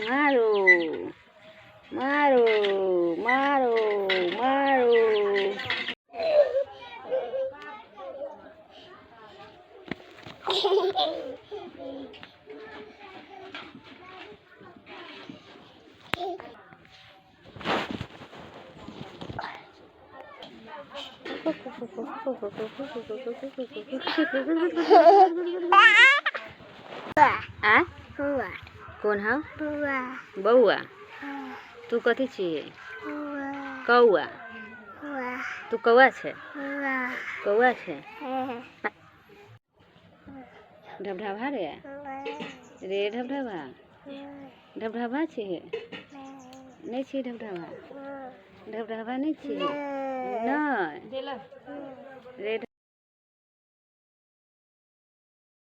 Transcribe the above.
मारो मारो मारो मारो आ कौन हाँ बउआ तू कथी छिए कौआ तू कौआ छे कौआ छे ढबढबा रे ढबढबा ढबढबा छिए नहीं छिए ढबढबा ढबढबा नहीं छिए नहीं रे